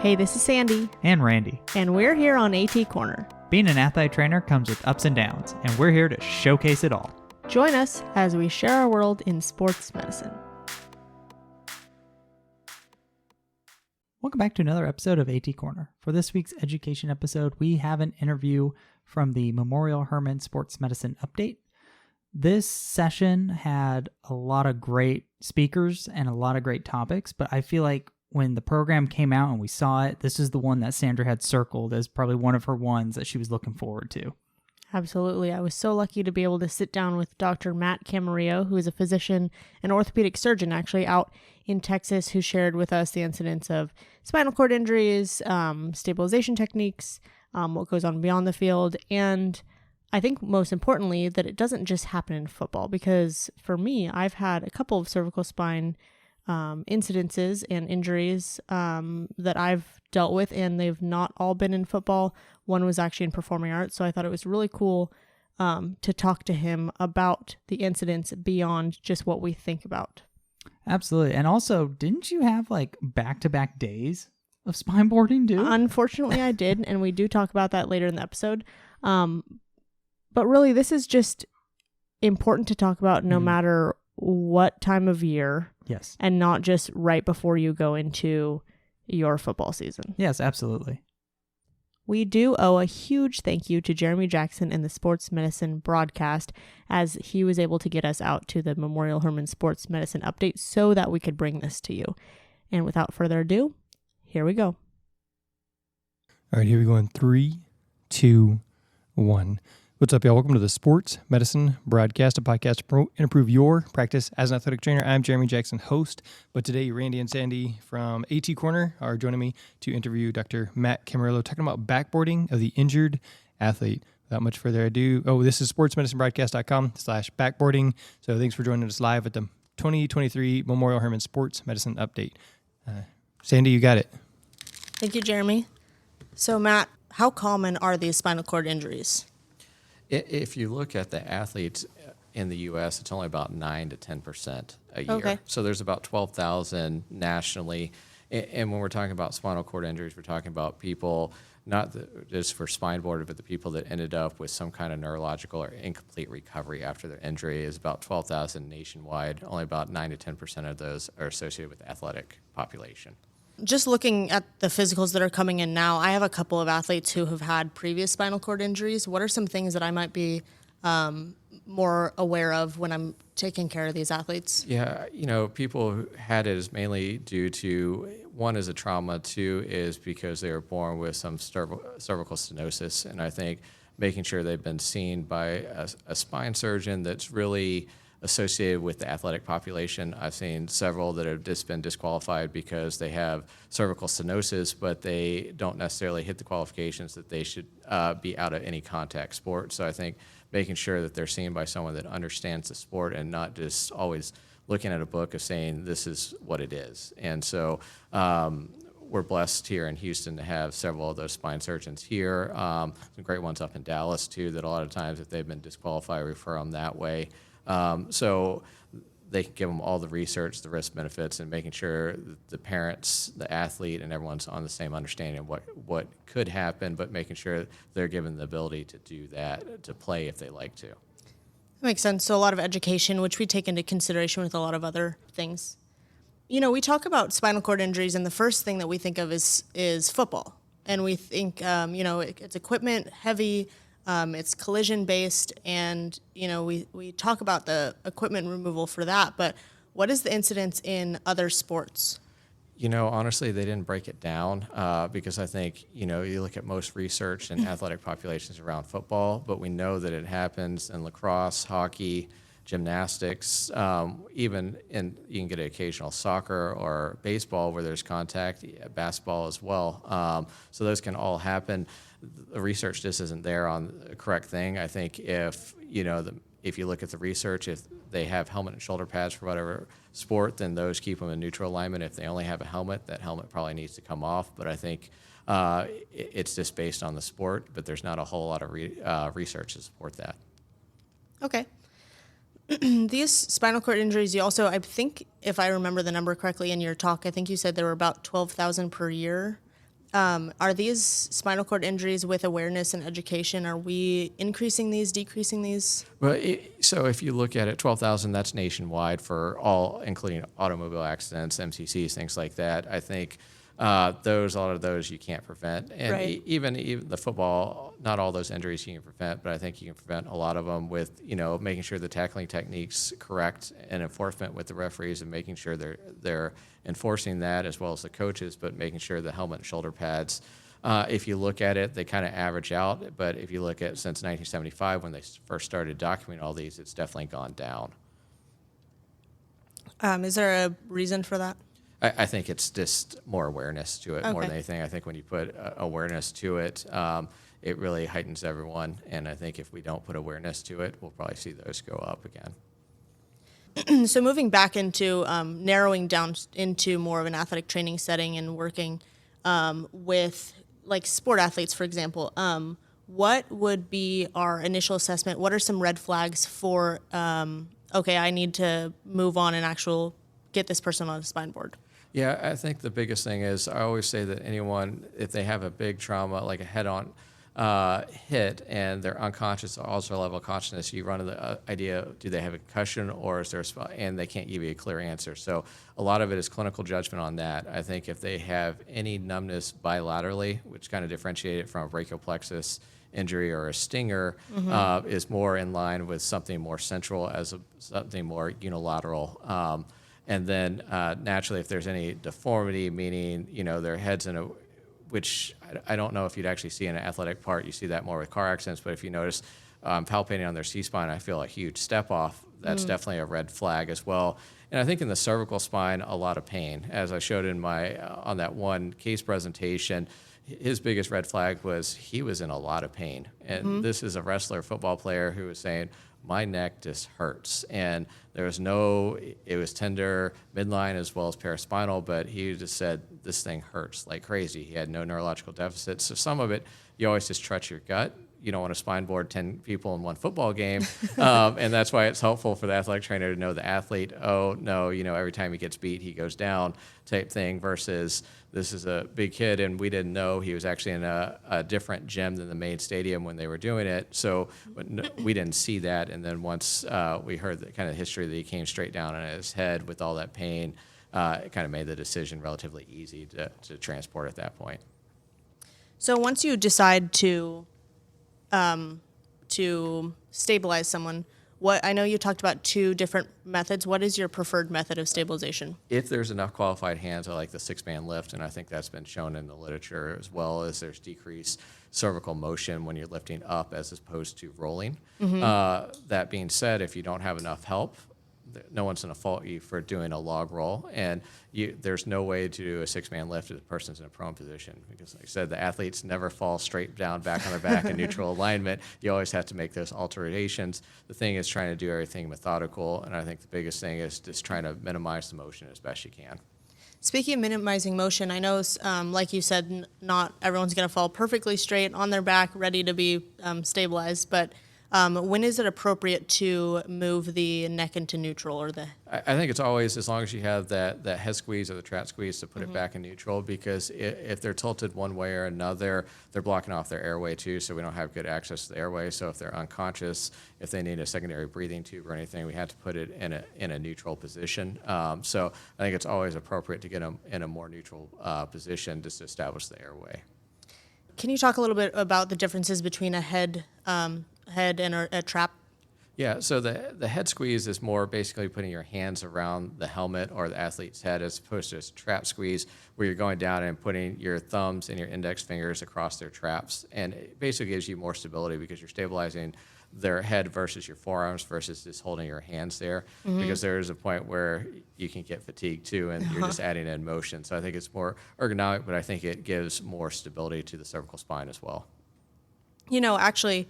Hey, this is Sandy. And Randy. And we're here on AT Corner. Being an athlete trainer comes with ups and downs, and we're here to showcase it all. Join us as we share our world in sports medicine. Welcome back to another episode of AT Corner. For this week's education episode, we have an interview from the Memorial Hermann Sports Medicine Update. This session had a lot of great speakers and a lot of great topics, but I feel like when the program came out and we saw it, this is the one that Sandra had circled as probably one of her ones that she was looking forward to. Absolutely. I was so lucky to be able to sit down with Dr. Matt Camarillo, who is a physician and orthopedic surgeon actually out in Texas, who shared with us the incidence of spinal cord injuries, stabilization techniques, what goes on beyond the field, and I think most importantly that it doesn't just happen in football, because for me, I've had a couple of cervical spine incidences and injuries that I've dealt with, and they've not all been in football. One was actually in performing arts, so I thought it was really cool to talk to him about the incidents beyond just what we think about. Absolutely. And also, didn't you have like back-to-back days of spineboarding too? Unfortunately, I did, and we do talk about that later in the episode. But really, this is just important to talk about no matter what time of year. Yes. And not just right before you go into your football season. Yes, absolutely. We do owe a huge thank you to Jeremy Jackson and the Sports Medicine broadcast, as he was able to get us out to the Memorial Hermann Sports Medicine Update so that we could bring this to you. And without further ado, here we go. All right, here we go in 3, 2, 1. What's up, y'all? Welcome to the Sports Medicine Broadcast, a podcast to promote and improve your practice as an athletic trainer. I'm Jeremy Jackson, host, but today Randy and Sandy from AT Corner are joining me to interview Dr. Matt Camarillo, talking about backboarding of the injured athlete. Without much further ado, this is sportsmedicinebroadcast.com/backboarding. So thanks for joining us live at the 2023 Memorial Hermann Sports Medicine Update. Sandy, you got it. Thank you, Jeremy. So, Matt, how common are these spinal cord injuries? If you look at the athletes in the U.S., it's only about 9 to 10% a year. Okay. So there's about 12,000 nationally. And when we're talking about spinal cord injuries, we're talking about people, not just for spineboarding, but the people that ended up with some kind of neurological or incomplete recovery after their injury is about 12,000 nationwide. Only about 9 to 10% of those are associated with the athletic population. Just looking at the physicals that are coming in now, I have a couple of athletes who have had previous spinal cord injuries. What are some things that I might be more aware of when I'm taking care of these athletes? Yeah, people who had it is mainly due to, one is a trauma, two is because they were born with some cervical stenosis. And I think making sure they've been seen by a spine surgeon that's really associated with the athletic population. I've seen several that have just been disqualified because they have cervical stenosis, but they don't necessarily hit the qualifications that they should be out of any contact sport. So I think making sure that they're seen by someone that understands the sport and not just always looking at a book of saying this is what it is. And so we're blessed here in Houston to have several of those spine surgeons here. Some great ones up in Dallas too, that a lot of times if they've been disqualified, refer them that way. So they can give them all the research, the risk benefits, and making sure the parents, the athlete, and everyone's on the same understanding of what could happen, but making sure they're given the ability to do that, to play if they like to. That makes sense. So a lot of education, which we take into consideration with a lot of other things. We talk about spinal cord injuries, and the first thing that we think of is football. And we think, it's equipment heavy, it's collision based, and we talk about the equipment removal for that, but what is the incidence in other sports? Honestly, they didn't break it down because I think, you look at most research in athletic populations around football, but we know that it happens in lacrosse, hockey, gymnastics, even you can get an occasional soccer or baseball where there's contact, basketball as well. So those can all happen. The research just isn't there on the correct thing. I think if you look at the research, if they have helmet and shoulder pads for whatever sport, then those keep them in neutral alignment. If they only have a helmet, that helmet probably needs to come off. But I think it's just based on the sport, but there's not a whole lot of research to support that. Okay. These spinal cord injuries, you also, I think, if I remember the number correctly in your talk, I think you said there were about 12,000 per year Are these spinal cord injuries with awareness and education, are we increasing these, decreasing these? Well, so if you look at it, 12,000, that's nationwide for all, including automobile accidents, MCCs, things like that. I think a lot of those you can't prevent. And Right. even the football, not all those injuries you can prevent, but I think you can prevent a lot of them with, making sure the tackling technique's correct and enforcement with the referees and making sure they're enforcing that, as well as the coaches, but making sure the helmet and shoulder pads, if you look at it, they kind of average out. But if you look at since 1975, when they first started documenting all these, it's definitely gone down. Is there a reason for that? I think it's just more awareness to it more Okay. than anything. I think when you put awareness to it, it really heightens everyone. And I think if we don't put awareness to it, we'll probably see those go up again. So moving back into narrowing down into more of an athletic training setting and working with like sport athletes, for example, what would be our initial assessment? What are some red flags for, okay, I need to move on and get this person on a spine board? Yeah, I think the biggest thing is I always say that anyone, if they have a big trauma, like a head-on hit, and they're unconscious, also level of consciousness, you run into the idea, do they have a concussion or is there a spot, and they can't give you a clear answer. So a lot of it is clinical judgment on that. I think if they have any numbness bilaterally, which kind of differentiate it from a brachial plexus injury or a stinger, is more in line with something more central as something more unilateral. And then naturally, if there's any deformity, meaning, their head's in which I don't know if you'd actually see in an athletic part. You see that more with car accidents, but if you notice palpating on their C-spine, I feel a huge step off. That's definitely a red flag as well. And I think in the cervical spine, a lot of pain. As I showed in on that one case presentation, his biggest red flag was he was in a lot of pain. And this is a wrestler, football player who was saying, my neck just hurts. And it was tender midline as well as paraspinal, but he just said, this thing hurts like crazy. He had no neurological deficits. So some of it, you always just trust your gut. You don't want to spine board 10 people in one football game. And that's why it's helpful for the athletic trainer to know the athlete, oh, no, every time he gets beat, he goes down type thing, versus this is a big kid and we didn't know he was actually in a different gym than the main stadium when they were doing it. So we didn't see that. And then once we heard the kind of history that he came straight down on his head with all that pain, it kind of made the decision relatively easy to transport at that point. So once you decide to stabilize someone, I know you talked about 2 different methods. What is your preferred method of stabilization? If there's enough qualified hands, I like the 6-man lift, and I think that's been shown in the literature, as well as there's decreased cervical motion when you're lifting up as opposed to rolling. That being said, if you don't have enough help, no one's going to fault you for doing a log roll, and there's no way to do a 6-man lift if the person's in a prone position, because like I said, the athletes never fall straight down back on their back in neutral alignment. You always have to make those alterations. The thing is trying to do everything methodical, and I think the biggest thing is just trying to minimize the motion as best you can. Speaking of minimizing motion, I know, like you said, not everyone's going to fall perfectly straight on their back, ready to be stabilized, but when is it appropriate to move the neck into neutral or the? I think it's always, as long as you have that head squeeze or the trap squeeze, to put it back in neutral, because if they're tilted one way or another, they're blocking off their airway too, so we don't have good access to the airway. So if they're unconscious, if they need a secondary breathing tube or anything, we have to put it in a neutral position. So I think it's always appropriate to get them in a more neutral position just to establish the airway. Can you talk a little bit about the differences between a head and a trap? Yeah, so the head squeeze is more basically putting your hands around the helmet or the athlete's head, as opposed to a trap squeeze where you're going down and putting your thumbs and your index fingers across their traps. And it basically gives you more stability because you're stabilizing their head versus your forearms versus just holding your hands there, because there is a point where you can get fatigued too, and you're just adding in motion. So I think it's more ergonomic, but I think it gives more stability to the cervical spine as well. Actually,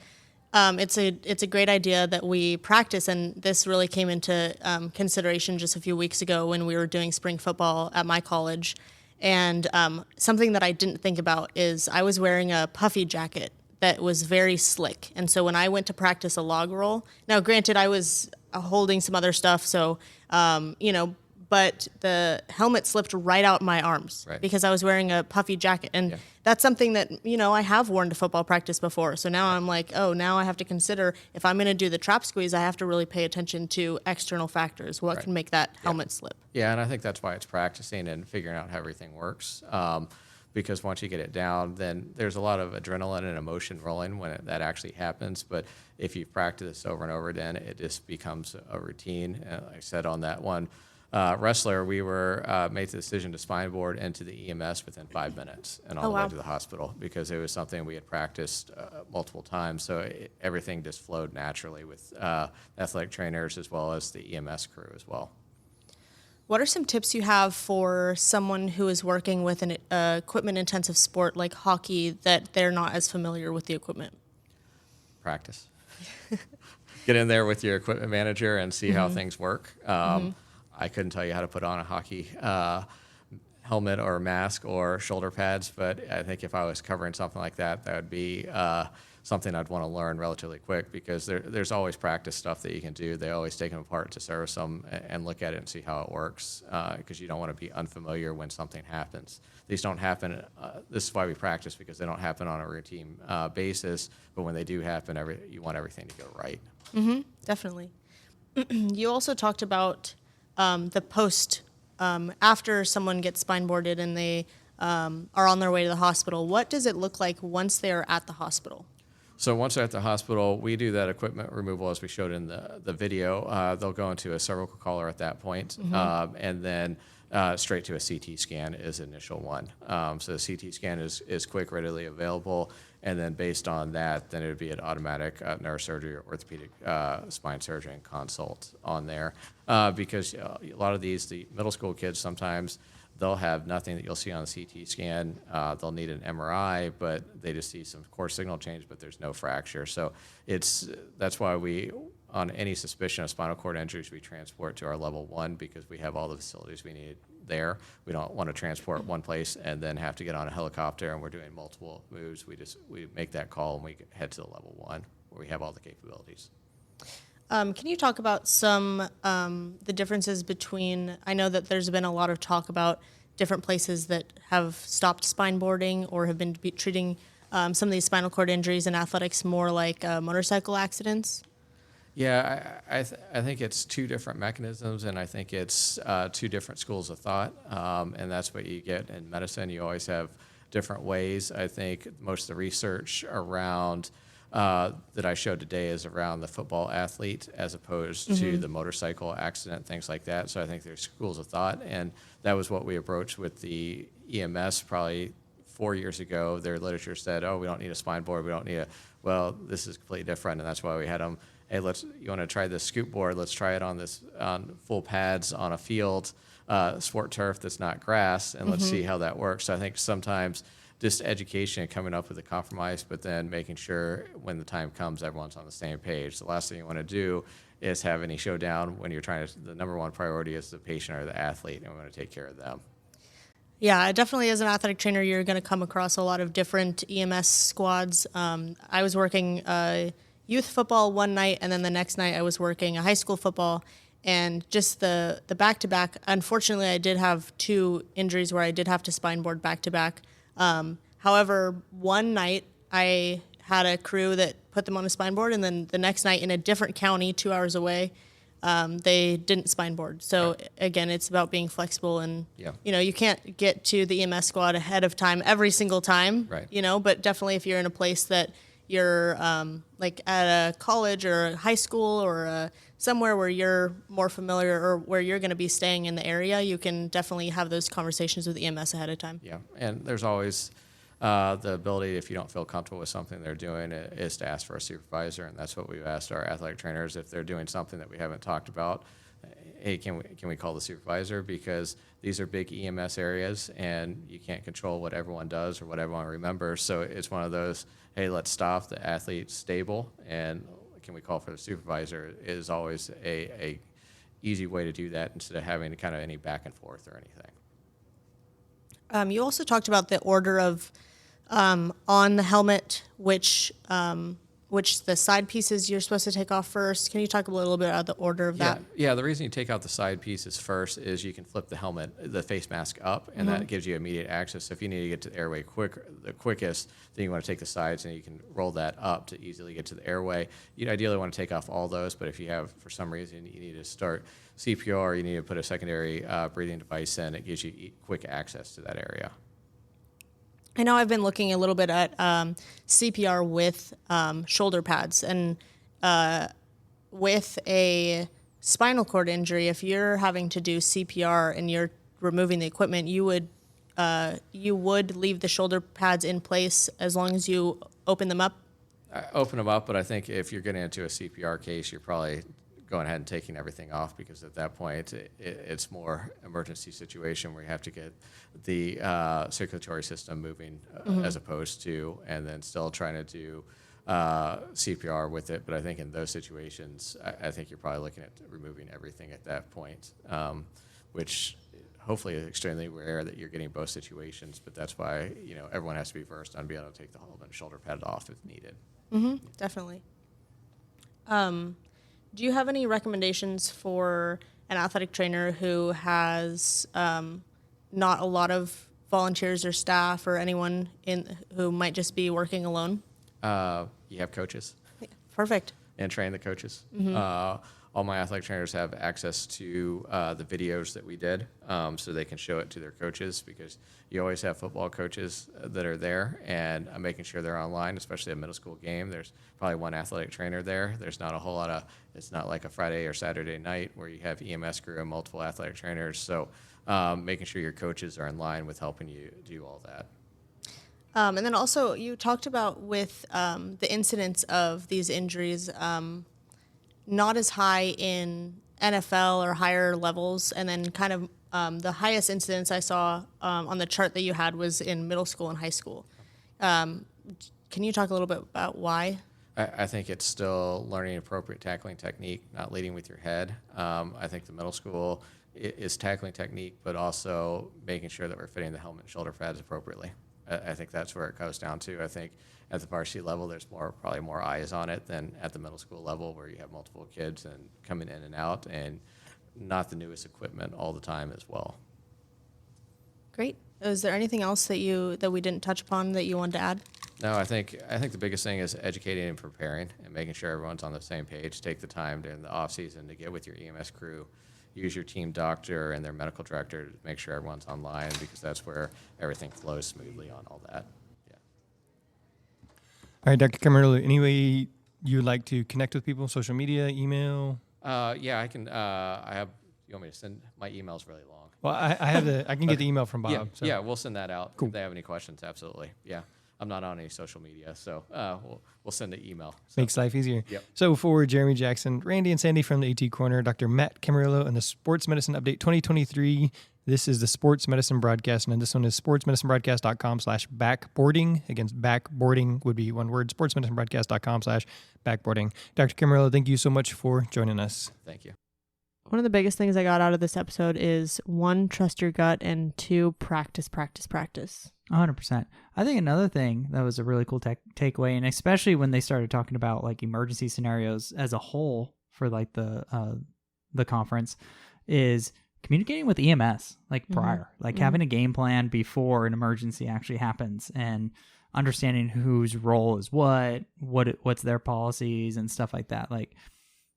it's a great idea that we practice, and this really came into consideration just a few weeks ago when we were doing spring football at my college. And something that I didn't think about is I was wearing a puffy jacket that was very slick. And so when I went to practice a log roll, now granted I was holding some other stuff, so but the helmet slipped right out my arms because I was wearing a puffy jacket. And that's something that, I have worn to football practice before. So now I'm like, now I have to consider if I'm going to do the trap squeeze, I have to really pay attention to external factors. What can make that helmet slip? Yeah, and I think that's why it's practicing and figuring out how everything works. Because once you get it down, then there's a lot of adrenaline and emotion rolling when that actually happens. But if you've practiced this over and over again, it just becomes a routine. Like I said on that one wrestler, we were made the decision to spineboard into the EMS within 5 minutes and on the way to the hospital because it was something we had practiced multiple times. So everything just flowed naturally with athletic trainers as well as the EMS crew as well. What are some tips you have for someone who is working with an equipment-intensive sport like hockey that they're not as familiar with the equipment? Practice. Get in there with your equipment manager and see how things work. I couldn't tell you how to put on a hockey helmet or mask or shoulder pads, but I think if I was covering something like that, that would be something I'd want to learn relatively quick because there's always practice stuff that you can do. They always take them apart to service them and look at it and see how it works because you don't want to be unfamiliar when something happens. These don't happen. This is why we practice because they don't happen on a routine basis, but when they do happen, you want everything to go right. Definitely. You also talked about the post after someone gets spineboarded and they are on their way to the hospital. What does it look like once they're at the hospital? So once they're at the hospital, we do that equipment removal as we showed in the video. They'll go into a cervical collar at that point, and then straight to a CT scan is the initial one. So the CT scan is quick, readily available, and then based on that, then it would be an automatic neurosurgery or orthopedic spine surgery and consult on there. Because a lot of the middle school kids sometimes, they'll have nothing that you'll see on the CT scan. They'll need an MRI, but they just see some core signal change, but there's no fracture. So that's why we, on any suspicion of spinal cord injuries, we transport to our level 1 because we have all the facilities we need there. We don't want to transport one place and then have to get on a helicopter and we're doing multiple moves. We make that call and we head to the level 1 where we have all the capabilities. Can you talk about some the differences between, I know that there's been a lot of talk about different places that have stopped spineboarding or have been treating some of these spinal cord injuries in athletics more like motorcycle accidents? Yeah, I think it's two different mechanisms, and I think it's two different schools of thought, and that's what you get in medicine. You always have different ways. I think most of the research around that I showed today is around the football athlete as opposed to the motorcycle accident, things like that. So I think there's schools of thought, and that was what we approached with the EMS probably 4 years ago. Their literature said, we don't need a spine board. We don't need this is completely different, and that's why we had them. Hey, you want to try this scoop board? Let's try it on full pads on a field, sport turf that's not grass, and let's see how that works. So I think sometimes just education and coming up with a compromise, but then making sure when the time comes, everyone's on the same page. The last thing you want to do is have any showdown when you're the number one priority is the patient or the athlete, and we want to take care of them. Yeah, definitely as an athletic trainer, you're going to come across a lot of different EMS squads. I was working youth football one night, and then the next night I was working a high school football, and just the back-to-back. Unfortunately, I did have 2 injuries where I did have to spineboard back-to-back. However, one night I had a crew that put them on a spineboard, and then the next night in a different county, 2 hours away, they didn't spineboard. So again, it's about being flexible, and you can't get to the EMS squad ahead of time every single time, but definitely if you're in a place that you're like at a college or a high school or somewhere where you're more familiar or where you're going to be staying in the area, you can definitely have those conversations with EMS ahead of time. Yeah, and there's always the ability, if you don't feel comfortable with something they're doing, is to ask for a supervisor, and that's what we've asked our athletic trainers. If they're doing something that we haven't talked about, hey, can we call the supervisor? Because these are big EMS areas, and you can't control what everyone does or what everyone remembers. So it's one of those, hey, let's stop, the athlete's stable, and can we call for the supervisor is always a easy way to do that instead of having kind of any back and forth or anything. You also talked about the order of on the helmet, which which the side pieces you're supposed to take off first. Can you talk a little bit about the order of that? Yeah, the reason you take out the side pieces first is you can flip the helmet, the face mask up, and that gives you immediate access. So if you need to get to the airway the quickest, then you want to take the sides and you can roll that up to easily get to the airway. You'd ideally want to take off all those, but if you have, for some reason, you need to start CPR, you need to put a secondary breathing device in, it gives you quick access to that area. I know I've been looking a little bit at CPR with shoulder pads, and with a spinal cord injury, if you're having to do CPR and you're removing the equipment, you would leave the shoulder pads in place as long as you open them up? Open them up, but I think if you're getting into a CPR case, you're probably going ahead and taking everything off, because at that point it's more emergency situation where you have to get the circulatory system moving as opposed to, and then still trying to do CPR with it. But I think in those situations, I think you're probably looking at removing everything at that point, which hopefully is extremely rare that you're getting both situations. But that's why everyone has to be versed on being able to take the helmet and shoulder pad off if needed. Definitely. Do you have any recommendations for an athletic trainer who has not a lot of volunteers or staff or anyone who might just be working alone? You have coaches. Yeah, perfect. And train the coaches. All my athletic trainers have access to the videos that we did, so they can show it to their coaches, because you always have football coaches that are there, and I'm making sure they're online, especially a middle school game. There's probably one athletic trainer there. There's not a whole lot of, it's not like a Friday or Saturday night where you have EMS crew and multiple athletic trainers. So making sure your coaches are in line with helping you do all that. And then also you talked about with the incidence of these injuries, not as high in NFL or higher levels, and then kind of the highest incidence I saw on the chart that you had was in middle school and high school. Can you talk a little bit about why? I think it's still learning appropriate tackling technique, not leading with your head. I think the middle school is tackling technique, but also making sure that we're fitting the helmet and shoulder pads appropriately. I think that's where it goes down to. I think at the varsity level, there's probably more eyes on it than at the middle school level, where you have multiple kids and coming in and out, and not the newest equipment all the time as well. Great. Is there anything else that we didn't touch upon that you wanted to add? No, I think the biggest thing is educating and preparing and making sure everyone's on the same page. Take the time during the off season to get with your EMS crew. Use your team doctor and their medical director to make sure everyone's online, because that's where everything flows smoothly on all that. Yeah. All right, Dr. Camarillo, any way you would like to connect with people? Social media, email? Yeah, I can. You want me to send? My email's really long. Well, I can get the email from Bob. Yeah, So. yeah, we'll send that out. Cool. If they have any questions, absolutely. Yeah. I'm not on any social media, so we'll send an email. So. Makes life easier. Yep. So for Jeremy Jackson, Randy and Sandy from the AT Corner, Dr. Matt Camarillo, and the Sports Medicine Update 2023. This is the Sports Medicine Broadcast, and this one is sportsmedicinebroadcast.com/backboarding. Again, backboarding would be one word, sportsmedicinebroadcast.com/backboarding. Dr. Camarillo, thank you so much for joining us. Thank you. One of the biggest things I got out of this episode is 1, trust your gut, and 2, practice. 100%. I think another thing that was a really cool takeaway, and especially when they started talking about like emergency scenarios as a whole for like the conference, is communicating with EMS like prior, like having a game plan before an emergency actually happens, and understanding whose role is what's their policies and stuff like that. Like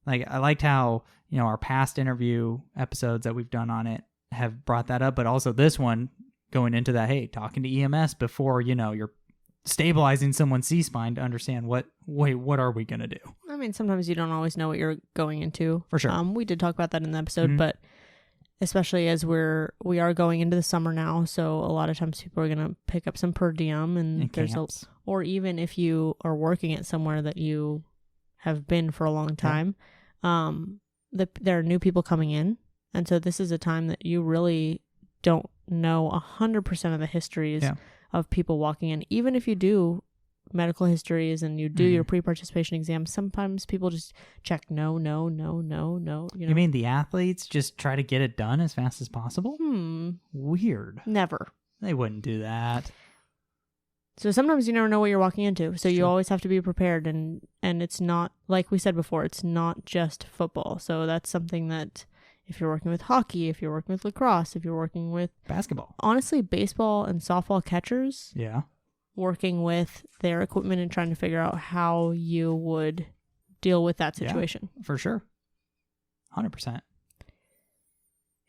I liked how, our past interview episodes that we've done on it have brought that up, but also this one going into that, hey, talking to EMS before, you're stabilizing someone's C-spine to understand what are we going to do? I mean, sometimes you don't always know what you're going into. For sure. We did talk about that in the episode, but especially as we are going into the summer now, so a lot of times people are going to pick up some per diem, and there's or even if you are working at somewhere that you have been for a long time, there are new people coming in, and so this is a time that you really don't know 100% of the histories of people walking in. Even if you do medical histories and you do your pre-participation exams, sometimes people just check no. You mean the athletes just try to get it done as fast as possible? Weird. Never. They wouldn't do that. So sometimes you never know what you're walking into. So you Sure. always have to be prepared. And it's not, like we said before, it's not just football. So that's something that if you're working with hockey, if you're working with lacrosse, if you're working with, Basketball. honestly, baseball and softball catchers, Yeah. working with their equipment and trying to figure out how you would deal with that Yeah. situation. For sure. 100%.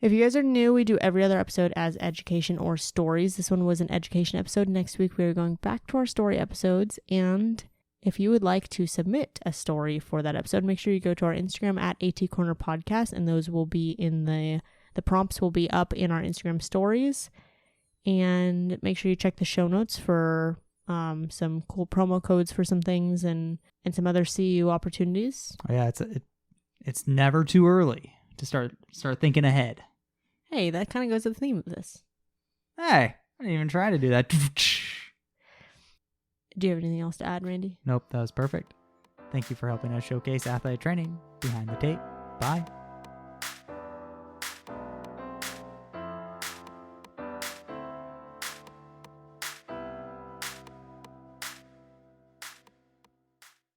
If you guys are new, we do every other episode as education or stories. This one was an education episode. Next week, we are going back to our story episodes. And if you would like to submit a story for that episode, make sure you go to our Instagram at AT Corner Podcast, and those will be in the prompts will be up in our Instagram stories. And make sure you check the show notes for some cool promo codes for some things and some other CU opportunities. Oh, yeah, it's never too early to start thinking ahead. Hey, that kind of goes with the theme of this. Hey, I didn't even try to do that. Do you have anything else to add, Randy? Nope, that was perfect. Thank you for helping us showcase athletic training behind the tape. Bye.